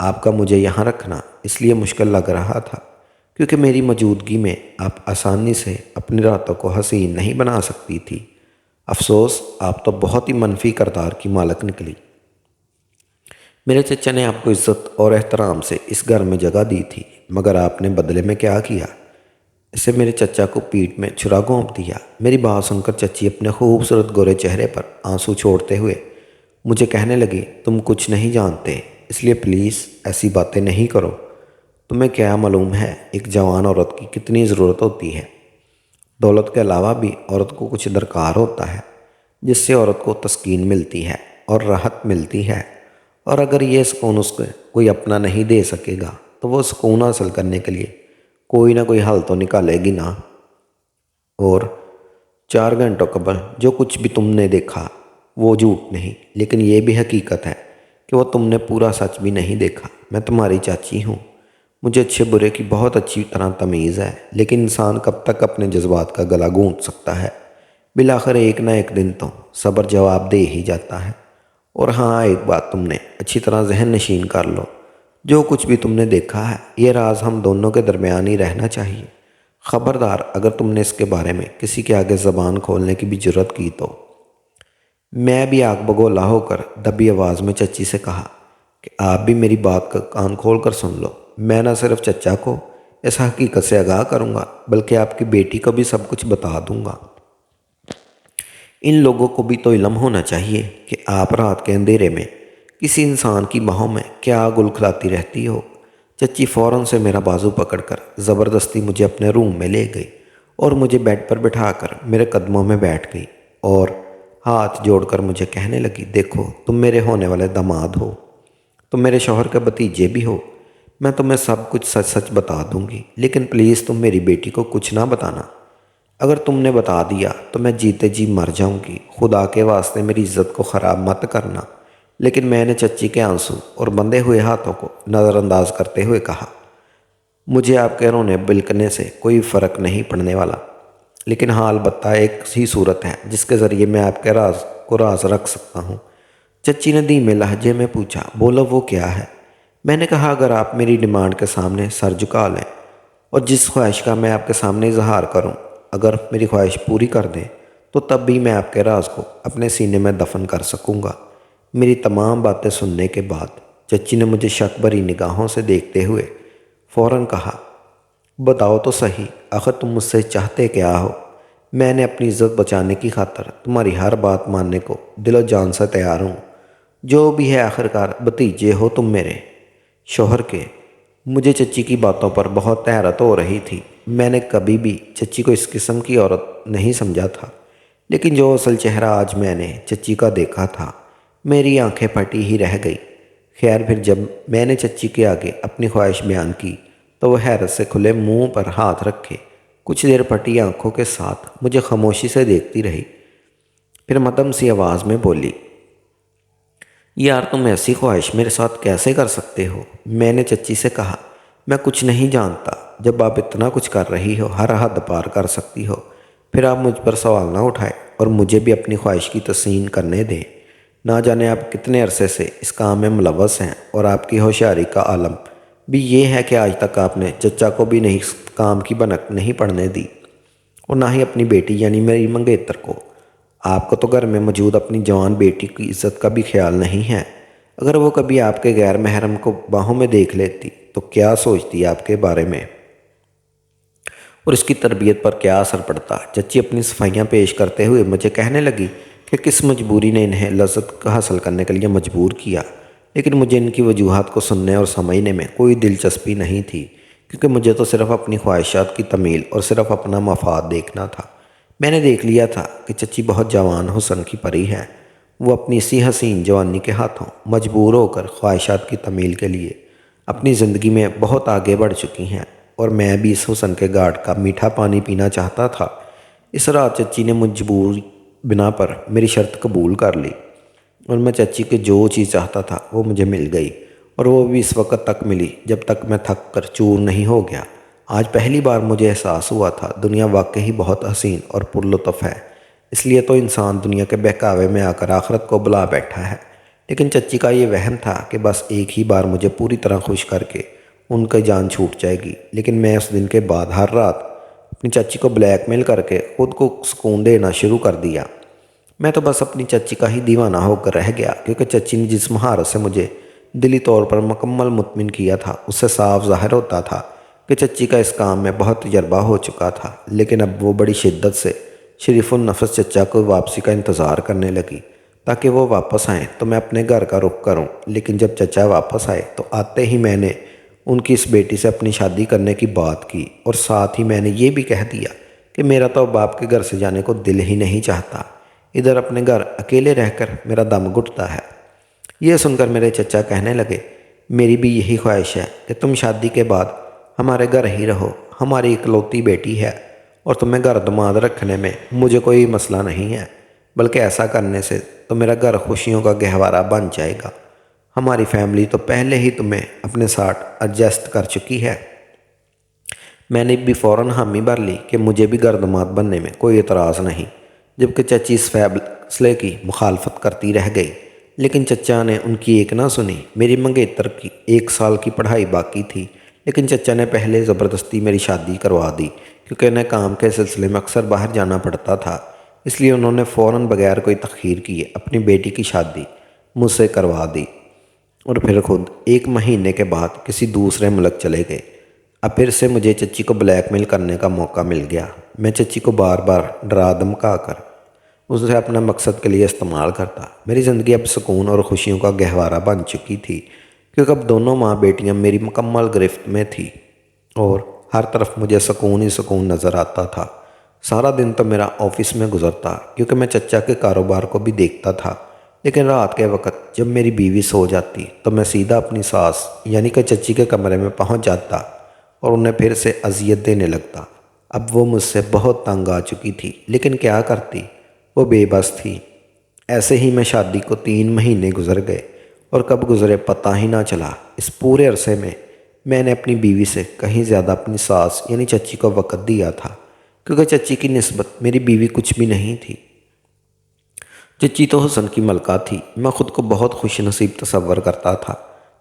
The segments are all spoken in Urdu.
آپ کا مجھے یہاں رکھنا اس لیے مشکل لگ رہا تھا کیونکہ میری موجودگی میں آپ آسانی سے اپنی راتوں کو حسین نہیں بنا سکتی تھی۔ افسوس، آپ تو بہت ہی منفی کردار کی مالک نکلی۔ میرے چچا نے آپ کو عزت اور احترام سے اس گھر میں جگہ دی تھی، مگر آپ نے بدلے میں کیا کیا؟ اسے میرے چچا کو پیٹھ میں چھرا گھونپ دیا۔ میری بات سن کر چچی اپنے خوبصورت گورے چہرے پر آنسو چھوڑتے ہوئے مجھے کہنے لگی، تم کچھ نہیں جانتے، اس لیے پلیز ایسی باتیں نہیں کرو۔ تمہیں کیا معلوم ہے ایک جوان عورت کی کتنی ضرورت ہوتی ہے؟ دولت کے علاوہ بھی عورت کو کچھ درکار ہوتا ہے جس سے عورت کو تسکین ملتی ہے اور راحت ملتی ہے، اور اگر یہ سکون اس کو کوئی اپنا نہیں دے سکے گا تو وہ سکون حاصل کرنے کے لیے کوئی نہ کوئی حل تو نکالے گی نا۔ اور 4 گھنٹوں قبل جو کچھ بھی تم نے دیکھا وہ جھوٹ نہیں، لیکن یہ بھی حقیقت ہے کہ وہ تم نے پورا سچ بھی نہیں دیکھا۔ میں تمہاری چاچی ہوں، مجھے اچھے برے کی بہت اچھی طرح تمیز ہے، لیکن انسان کب تک اپنے جذبات کا گلا گھونٹ سکتا ہے؟ بالآخر ایک نہ ایک دن تو صبر جواب دے ہی جاتا ہے۔ اور ہاں، ایک بات تم نے اچھی طرح ذہن نشین کر لو، جو کچھ بھی تم نے دیکھا ہے یہ راز ہم دونوں کے درمیان ہی رہنا چاہیے۔ خبردار اگر تم نے اس کے بارے میں کسی کے آگے زبان کھولنے کی بھی جرت کی تو۔ میں بھی آگ بگولا ہو کر دبی آواز میں چچی سے کہا کہ آپ بھی میری بات کا کان کھول کر سن لو۔ میں نہ صرف چچا کو اس حقیقت سے آگاہ کروں گا بلکہ آپ کی بیٹی کو بھی سب کچھ بتا دوں گا۔ ان لوگوں کو بھی تو علم ہونا چاہیے کہ آپ رات کے اندھیرے میں کسی انسان کی باہوں میں کیا گل کھلاتی رہتی ہو۔ چچی فوراً سے میرا بازو پکڑ کر زبردستی مجھے اپنے روم میں لے گئی اور مجھے بیڈ پر بٹھا کر میرے قدموں میں بیٹھ گئی اور ہاتھ جوڑ کر مجھے کہنے لگی، دیکھو تم میرے ہونے والے داماد ہو، تم میرے شوہر کے بھتیجے بھی ہو، میں تمہیں سب کچھ سچ سچ بتا دوں گی، لیکن پلیز تم میری بیٹی کو کچھ نہ بتانا۔ اگر تم نے بتا دیا تو میں جیتے جی مر جاؤں گی۔ خدا کے واسطے میری عزت کو خراب مت کرنا۔ لیکن میں نے چچی کے آنسو اور بندھے ہوئے ہاتھوں کو نظر انداز کرتے ہوئے کہا، مجھے آپ کے رونے بلکنے سے کوئی فرق نہیں پڑنے والا، لیکن ہاں البتہ ایک ہی صورت ہے جس کے ذریعے میں آپ کے راز کو راز رکھ سکتا ہوں۔ چچی نے دھیمے لہجے میں پوچھا، بولو وہ کیا ہے؟ میں نے کہا، اگر آپ میری ڈیمانڈ کے سامنے سر جھکا لیں اور جس خواہش کا میں آپ کے سامنے اظہار کروں، اگر میری خواہش پوری کر دیں تو تب بھی میں آپ کے راز کو اپنے سینے میں دفن کر سکوں گا۔ میری تمام باتیں سننے کے بعد چچی نے مجھے شک بھری نگاہوں سے دیکھتے ہوئے فوراً کہا، بتاؤ تو صحیح، آخر تم مجھ سے چاہتے کیا ہو؟ میں نے اپنی عزت بچانے کی خاطر تمہاری ہر بات ماننے کو دل و جان سے تیار ہوں۔ جو بھی ہے، آخرکار بھتیجے ہو تم میرے شوہر کے۔ مجھے چچی کی باتوں پر بہت حیرت ہو رہی تھی۔ میں نے کبھی بھی چچی کو اس قسم کی عورت نہیں سمجھا تھا، لیکن جو اصل چہرہ آج میں نے چچی کا دیکھا تھا، میری آنکھیں پھٹی ہی رہ گئی۔ خیر، پھر جب میں نے چچی کے آگے اپنی خواہش بیان کی تو وہ حیرت سے کھلے منہ پر ہاتھ رکھے کچھ دیر پھٹی آنکھوں کے ساتھ مجھے خاموشی سے دیکھتی رہی، پھر مدھم سی آواز میں بولی، یار تم ایسی خواہش میرے ساتھ کیسے کر سکتے ہو؟ میں نے چچی سے کہا، میں کچھ نہیں جانتا، جب آپ اتنا کچھ کر رہی ہو، ہر حد پار کر سکتی ہو، پھر آپ مجھ پر سوال نہ اٹھائیں اور مجھے بھی اپنی خواہش کی تسکین کرنے دیں۔ نہ جانے آپ کتنے عرصے سے اس کام میں ملوث ہیں، اور آپ کی ہوشیاری کا عالم بھی یہ ہے کہ آج تک آپ نے چچا کو بھی نہیں اس کام کی بھنک نہیں پڑنے دی، اور نہ ہی اپنی بیٹی یعنی میری منگیتر کو۔ آپ کو تو گھر میں موجود اپنی جوان بیٹی کی عزت کا بھی خیال نہیں ہے۔ اگر وہ کبھی آپ کے غیر محرم کو باہوں میں دیکھ لیتی تو کیا سوچتی آپ کے بارے میں، اور اس کی تربیت پر کیا اثر پڑتا؟ چچی اپنی صفائیاں پیش کرتے ہوئے مجھے کہنے لگی کہ کس مجبوری نے انہیں لذت حاصل کرنے کے لیے مجبور کیا، لیکن مجھے ان کی وجوہات کو سننے اور سمجھنے میں کوئی دلچسپی نہیں تھی، کیونکہ مجھے تو صرف اپنی خواہشات کی تمیل اور صرف اپنا مفاد دیکھنا تھا۔ میں نے دیکھ لیا تھا کہ چچی بہت جوان حسن کی پری ہے۔ وہ اپنی اسی حسین جوانی کے ہاتھوں مجبور ہو کر خواہشات کی تمیل کے لیے اپنی زندگی میں بہت آگے بڑھ چکی ہیں، اور میں بھی اس حسن کے گھاٹ کا میٹھا پانی پینا چاہتا تھا۔ اس رات چچی نے مجبور بنا پر میری شرط قبول کر لی، اور میں چچی کے جو چیز چاہتا تھا وہ مجھے مل گئی، اور وہ بھی اس وقت تک ملی جب تک میں تھک کر چور نہیں ہو گیا۔ آج پہلی بار مجھے احساس ہوا تھا دنیا واقعی بہت حسین اور پرلطف ہے، اس لیے تو انسان دنیا کے بہکاوے میں آ کر آخرت کو بلا بیٹھا ہے، لیکن چچی کا یہ وہم تھا کہ بس ایک ہی بار مجھے پوری طرح خوش کر کے ان کی جان چھوٹ جائے گی۔ لیکن میں اس دن کے بعد ہر رات اپنی چچی کو بلیک میل کر کے خود کو سکون دینا شروع کر دیا۔ میں تو بس اپنی چچی کا ہی دیوانہ ہو کر رہ گیا، کیونکہ چچی نے جس مہارت سے مجھے دلی طور پر مکمل مطمئن کیا تھا، اس سے صاف ظاہر ہوتا تھا کہ چچی کا اس کام میں بہت تجربہ ہو چکا تھا۔ لیکن اب وہ بڑی شدت سے شریف النفس چچا کو واپسی کا انتظار کرنے لگی تاکہ وہ واپس آئیں تو میں اپنے گھر کا رخ کروں۔ لیکن جب چچا واپس آئے تو آتے ہی میں نے ان کی اس بیٹی سے اپنی شادی کرنے کی بات کی، اور ساتھ ہی میں نے یہ بھی کہہ دیا کہ میرا تو باپ کے گھر سے جانے کو دل ہی نہیں چاہتا، ادھر اپنے گھر اکیلے رہ کر میرا دم گھٹتا ہے۔ یہ سن کر میرے چچا کہنے لگے، میری بھی یہی خواہش ہے کہ تم شادی کے بعد ہمارے گھر ہی رہو، ہماری اکلوتی بیٹی ہے، اور تمہیں گھر دماد رکھنے میں مجھے کوئی مسئلہ نہیں ہے، بلکہ ایسا کرنے سے تو میرا گھر خوشیوں کا گہوارہ بن جائے گا۔ ہماری فیملی تو پہلے ہی تمہیں اپنے ساتھ ایڈجسٹ کر چکی ہے۔ میں نے بھی فوراً حامی بھر لی کہ مجھے بھی گھر دماد بننے میں کوئی اعتراض نہیں، جبکہ چچی اس فیصلے کی مخالفت کرتی رہ گئی۔ لیکن چچا نے ان کی ایک نہ سنی۔ میری منگیتر کی 1 سال کی پڑھائی باقی تھی، لیکن چچا نے پہلے زبردستی میری شادی کروا دی، کیونکہ انہیں کام کے سلسلے میں اکثر باہر جانا پڑتا تھا۔ اس لیے انہوں نے فوراً بغیر کوئی تاخیر کیے اپنی بیٹی کی شادی مجھ سے کروا دی، اور پھر خود 1 مہینے کے بعد کسی دوسرے ملک چلے گئے۔ اب پھر سے مجھے چچی کو بلیک میل کرنے کا موقع مل گیا۔ میں چچی کو بار بار ڈرا دھمکا کر اسے اپنا مقصد کے لیے استعمال کرتا۔ میری زندگی اب سکون اور خوشیوں کا گہوارہ بن چکی تھی، کیونکہ اب دونوں ماں بیٹیاں میری مکمل گرفت میں تھیں، اور ہر طرف مجھے سکون ہی سکون نظر آتا تھا۔ سارا دن تو میرا آفس میں گزرتا، کیونکہ میں چچا کے کاروبار کو بھی دیکھتا تھا، لیکن رات کے وقت جب میری بیوی سو جاتی تو میں سیدھا اپنی ساس یعنی کہ چچی کے کمرے میں پہنچ جاتا اور انہیں پھر سے اذیت دینے لگتا۔ اب وہ مجھ سے بہت تنگ آ چکی تھی، لیکن کیا کرتی، وہ بے بس تھی۔ ایسے ہی میں شادی کو 3 مہینے گزر گئے، اور کب گزرے پتہ ہی نہ چلا۔ اس پورے عرصے میں نے اپنی بیوی سے کہیں زیادہ اپنی ساس یعنی چچی کو وقت دیا تھا، کیونکہ چچی کی نسبت میری بیوی کچھ بھی نہیں تھی۔ چچی تو حسن کی ملکہ تھی۔ میں خود کو بہت خوش نصیب تصور کرتا تھا،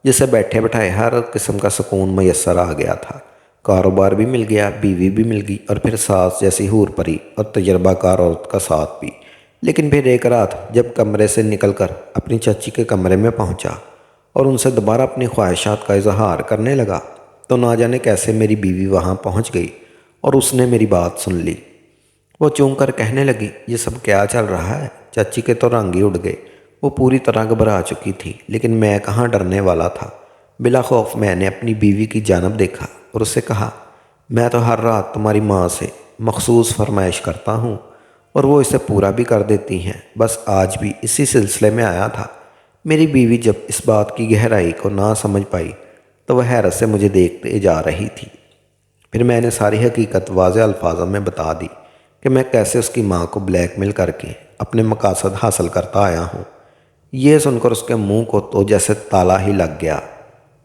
جسے بیٹھے بٹھائے ہر قسم کا سکون میسر آ گیا تھا۔ کاروبار بھی مل گیا، بیوی بھی مل گئی، اور پھر ساس جیسی حور پری اور تجربہ کار عورت کا ساتھ بھی۔ لیکن پھر ایک رات جب کمرے سے نکل کر اپنی چچی کے کمرے میں پہنچا اور ان سے دوبارہ اپنی خواہشات کا اظہار کرنے لگا، تو نہ جانے کیسے میری بیوی وہاں پہنچ گئی اور اس نے میری بات سن لی۔ وہ چونک کر کہنے لگی، یہ سب کیا چل رہا ہے؟ چچی کے تو رنگ ہی اڑ گئے۔ وہ پوری طرح گھبرا چکی تھی، لیکن میں کہاں ڈرنے والا تھا۔ بلا خوف میں نے اپنی بیوی کی جانب دیکھا اور اس سے کہا، میں تو ہر رات تمہاری ماں سے مخصوص فرمائش کرتا ہوں، اور وہ اسے پورا بھی کر دیتی ہیں۔ بس آج بھی اسی سلسلے میں آیا تھا۔ میری بیوی جب اس بات کی گہرائی کو نہ سمجھ پائی تو وہ حیرت سے مجھے دیکھتے جا رہی تھی۔ پھر میں نے ساری حقیقت واضح الفاظوں میں بتا دی کہ میں کیسے اس کی ماں کو بلیک میل کر کے اپنے مقاصد حاصل کرتا آیا ہوں۔ یہ سن کر اس کے منہ کو تو جیسے تالا ہی لگ گیا۔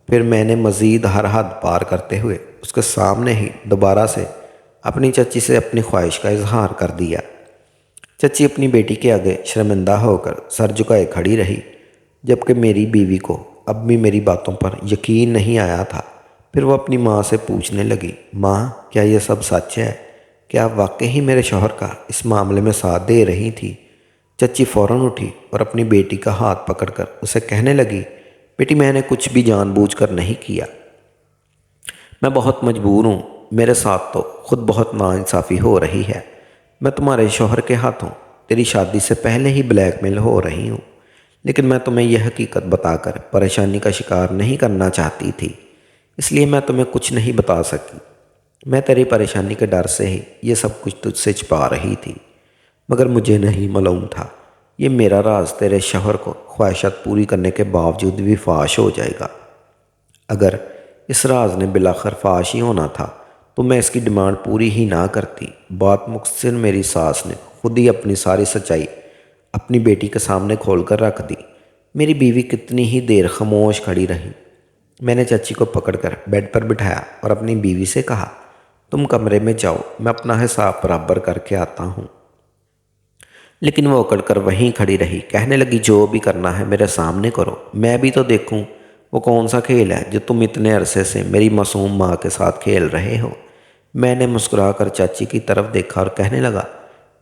پھر میں نے مزید ہر حد پار کرتے ہوئے اس کے سامنے ہی دوبارہ سے اپنی چچی سے اپنی خواہش کا اظہار کر دیا۔ چچی اپنی بیٹی کے آگے شرمندہ ہو کر سر جھکائے کھڑی رہی، جبکہ میری بیوی کو اب بھی میری باتوں پر یقین نہیں آیا تھا۔ پھر وہ اپنی ماں سے پوچھنے لگی، ماں کیا یہ سب سچ ہے؟ کیا واقعی میرے شوہر کا اس معاملے میں ساتھ دے رہی تھی؟ چچی فوراً اٹھی اور اپنی بیٹی کا ہاتھ پکڑ کر اسے کہنے لگی، بیٹی میں نے کچھ بھی جان بوجھ کر نہیں کیا، میں بہت مجبور ہوں، میرے ساتھ تو خود بہت ناانصافی ہو رہی ہے۔ میں تمہارے شوہر کے ہاتھوں تیری شادی سے پہلے ہی بلیک میل ہو رہی ہوں، لیکن میں تمہیں یہ حقیقت بتا کر پریشانی کا شکار نہیں کرنا چاہتی تھی، اس لیے میں تمہیں کچھ نہیں بتا سکی۔ میں تیری پریشانی کے ڈر سے ہی یہ سب کچھ تجھ سے چھپا رہی تھی، مگر مجھے نہیں معلوم تھا یہ میرا راز تیرے شوہر کو خواہشات پوری کرنے کے باوجود بھی فاش ہو جائے گا۔ اگر اس راز نے بلاخر فاش ہی ہونا تھا تو میں اس کی ڈیمانڈ پوری ہی نہ کرتی۔ بات مختصر میری ساس نے خود ہی اپنی ساری سچائی اپنی بیٹی کے سامنے کھول کر رکھ دی۔ میری بیوی کتنی ہی دیر خاموش کھڑی رہی۔ میں نے چچی کو پکڑ کر بیڈ پر بٹھایا اور اپنی بیوی سے کہا، تم کمرے میں جاؤ، میں اپنا حساب برابر کر کے آتا ہوں۔ لیکن وہ اکڑ کر وہیں کھڑی رہی، کہنے لگی جو بھی کرنا ہے میرے سامنے کرو، میں بھی تو دیکھوں وہ کون سا کھیل ہے جو تم اتنے عرصے سے میری معصوم ماں کے ساتھ کھیل رہے ہو۔ میں نے مسکرا کر چاچی کی طرف دیکھا اور کہنے لگا،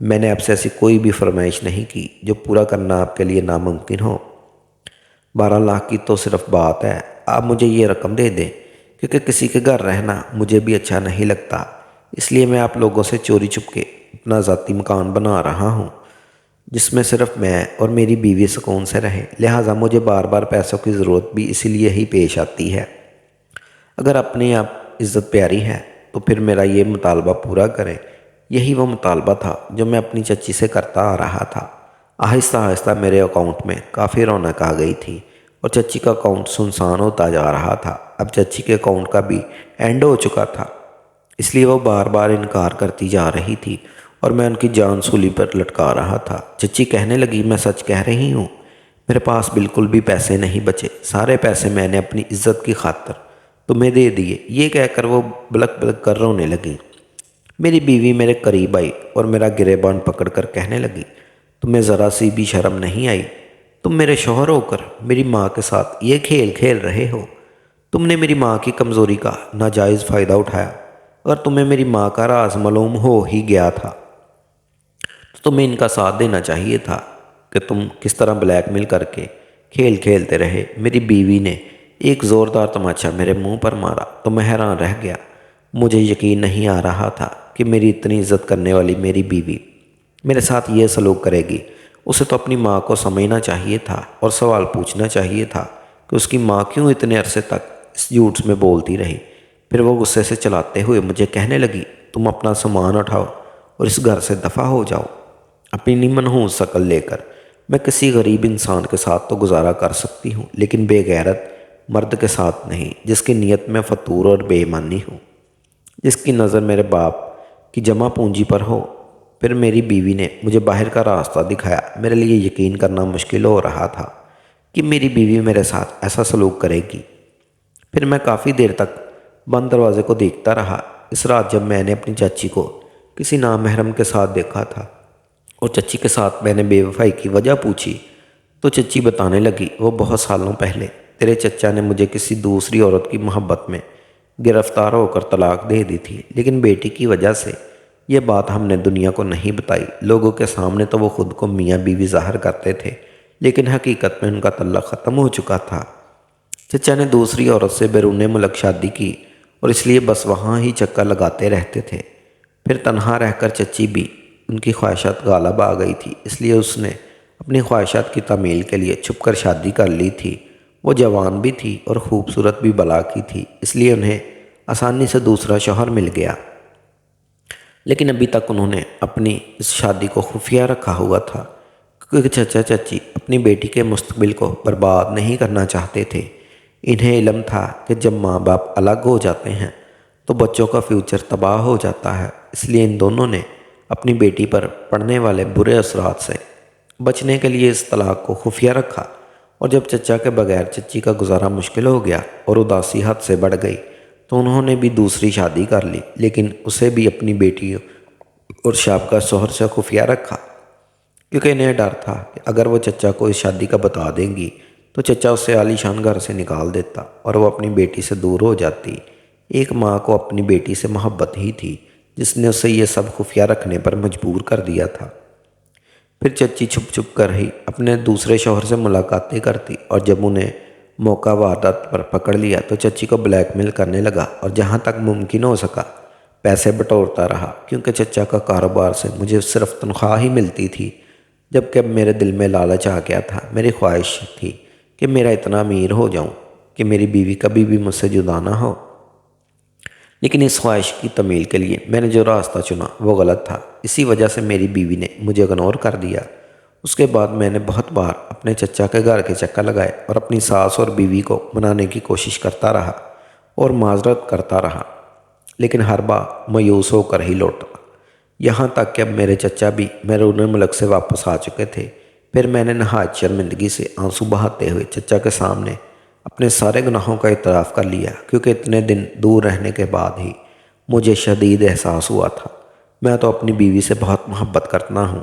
میں نے آپ سے ایسی کوئی بھی فرمائش نہیں کی جو پورا کرنا آپ کے لیے ناممکن ہو۔ 12 لاکھ کی تو صرف بات ہے، آپ مجھے یہ رقم دے دیں، کیونکہ کسی کے گھر رہنا مجھے بھی اچھا نہیں لگتا، اس لیے میں آپ لوگوں سے چوری چھپ کے اپنا ذاتی مکان بنا رہا ہوں جس میں صرف میں اور میری بیوی سکون سے رہیں، لہٰذا مجھے بار بار پیسوں کی ضرورت بھی اسی لیے ہی پیش آتی ہے۔ اگر اپنے آپ عزت پیاری ہے تو پھر میرا یہ مطالبہ پورا کریں۔ یہی وہ مطالبہ تھا جو میں اپنی چچی سے کرتا آ رہا تھا۔ آہستہ آہستہ میرے اکاؤنٹ میں کافی رونق آ گئی تھی اور چچی کا اکاؤنٹ سنسان ہوتا جا رہا تھا۔ اب چچی کے اکاؤنٹ کا بھی اینڈ ہو چکا تھا، اس لیے وہ بار بار انکار کرتی جا رہی تھی اور میں ان کی جان سولی پر لٹکا رہا تھا۔ چچی کہنے لگی، میں سچ کہہ رہی ہوں، میرے پاس بالکل بھی پیسے نہیں بچے، سارے پیسے میں نے اپنی عزت کی خاطر تمہیں دے دیے۔ یہ کہہ کر وہ بلک بلک کر رونے لگی۔ میری بیوی میرے قریب آئی اور میرا گریبان پکڑ کر کہنے لگی، تمہیں ذرا سی بھی شرم نہیں آئی؟ تم میرے شوہر ہو کر میری ماں کے ساتھ یہ کھیل کھیل رہے ہو۔ تم نے میری ماں کی کمزوری کا ناجائز فائدہ اٹھایا۔ اگر تمہیں میری ماں کا راز معلوم ہو ہی گیا تھا تو تمہیں ان کا ساتھ دینا چاہیے تھا کہ تم کس طرح بلیک میل کر کے کھیل کھیلتے رہے۔ میری بیوی نے ایک زوردار تماچا میرے منہ پر مارا تو میں حیران رہ گیا۔ مجھے یقین نہیں آ رہا تھا کہ میری اتنی عزت کرنے والی میری بیوی میرے ساتھ یہ سلوک کرے گی۔ اسے تو اپنی ماں کو سمجھنا چاہیے تھا اور سوال پوچھنا چاہیے تھا کہ اس کی ماں کیوں اتنے عرصے تک اس جھوٹ میں بولتی رہی۔ پھر وہ غصے سے چلاتے ہوئے مجھے کہنے لگی، تم اپنا سامان اٹھاؤ اور اس گھر سے دفع ہو جاؤ۔ اپنی منحوس شکل لے کر میں کسی غریب انسان کے ساتھ تو گزارا کر سکتی ہوں، لیکن بے غیرت مرد کے ساتھ نہیں، جس کی نیت میں فتور اور بے ایمانی ہو، جس کی نظر میرے باپ کی جمع پونجی پر ہو۔ پھر میری بیوی نے مجھے باہر کا راستہ دکھایا۔ میرے لیے یقین کرنا مشکل ہو رہا تھا کہ میری بیوی میرے ساتھ ایسا سلوک کرے گی۔ پھر میں کافی دیر تک بند دروازے کو دیکھتا رہا۔ اس رات جب میں نے اپنی چاچی کو کسی نامحرم کے ساتھ دیکھا تھا اور چچی کے ساتھ میں نے بے وفائی کی وجہ پوچھی تو چچی بتانے لگی، وہ بہت سالوں پہلے تیرے چچا نے مجھے کسی دوسری عورت کی محبت میں گرفتار ہو کر طلاق دے دی تھی، لیکن بیٹی کی وجہ سے یہ بات ہم نے دنیا کو نہیں بتائی۔ لوگوں کے سامنے تو وہ خود کو میاں بیوی ظاہر کرتے تھے، لیکن حقیقت میں ان کا تعلق ختم ہو چکا تھا۔ چچا نے دوسری عورت سے بیرون ملک شادی کی اور اس لیے بس وہاں ہی چکر لگاتے رہتے تھے۔ پھر تنہا رہ کر چچی بھی ان کی خواہشات غالب آ گئی تھی، اس لیے اس نے اپنی خواہشات کی تعمیل کے لیے چھپ کر شادی کر لی تھی۔ وہ جوان بھی تھی اور خوبصورت بھی بلا کی تھی، اس لیے انہیں آسانی سے دوسرا شوہر مل گیا، لیکن ابھی تک انہوں نے اپنی اس شادی کو خفیہ رکھا ہوا تھا، کیونکہ چچا چچی اپنی بیٹی کے مستقبل کو برباد نہیں کرنا چاہتے تھے۔ انہیں علم تھا کہ جب ماں باپ الگ ہو جاتے ہیں تو بچوں کا فیوچر تباہ ہو جاتا ہے، اس لیے ان دونوں نے اپنی بیٹی پر پڑنے والے برے اثرات سے بچنے کے لیے اس طلاق کو خفیہ رکھا۔ اور جب چچا کے بغیر چچی کا گزارا مشکل ہو گیا اور اداسی حد سے بڑھ گئی تو انہوں نے بھی دوسری شادی کر لی، لیکن اسے بھی اپنی بیٹی اور شابقہ شوہر سے خفیہ رکھا، کیونکہ انہیں ڈر تھا کہ اگر وہ چچا کو اس شادی کا بتا دیں گی تو چچا اسے عالی شان گھر سے نکال دیتا اور وہ اپنی بیٹی سے دور ہو جاتی۔ ایک ماں کو اپنی بیٹی سے محبت ہی تھی جس نے اسے یہ سب خفیہ رکھنے پر مجبور کر دیا تھا۔ پھر چچی چھپ چھپ کر ہی اپنے دوسرے شوہر سے ملاقاتیں کرتی اور جب انہیں موقع واردات پر پکڑ لیا تو چچی کو بلیک میل کرنے لگا اور جہاں تک ممکن ہو سکا پیسے بٹورتا رہا، کیونکہ چچا کا کاروبار سے مجھے صرف تنخواہ ہی ملتی تھی۔ جب کہ اب میرے دل میں لالچ آ گیا تھا، میری خواہش تھی کہ میرا اتنا امیر ہو جاؤں کہ میری بیوی کبھی بھی مجھ سے جدا نہ ہو، لیکن اس خواہش کی تمیل کے لیے میں نے جو راستہ چنا وہ غلط تھا۔ اسی وجہ سے میری بیوی نے مجھے اگنور کر دیا۔ اس کے بعد میں نے بہت بار اپنے چچا کے گھر کے چکر لگائے اور اپنی ساس اور بیوی کو منانے کی کوشش کرتا رہا اور معذرت کرتا رہا، لیکن ہر بار مایوس ہو کر ہی لوٹا۔ یہاں تک کہ اب میرے چچا بھی بیرون ملک سے واپس آ چکے تھے۔ پھر میں نے نہایت شرمندگی سے آنسو بہاتے ہوئے چچا کے سامنے اپنے سارے گناہوں کا اعتراف کر لیا، کیونکہ اتنے دن دور رہنے کے بعد ہی مجھے شدید احساس ہوا تھا میں تو اپنی بیوی سے بہت محبت کرتا ہوں،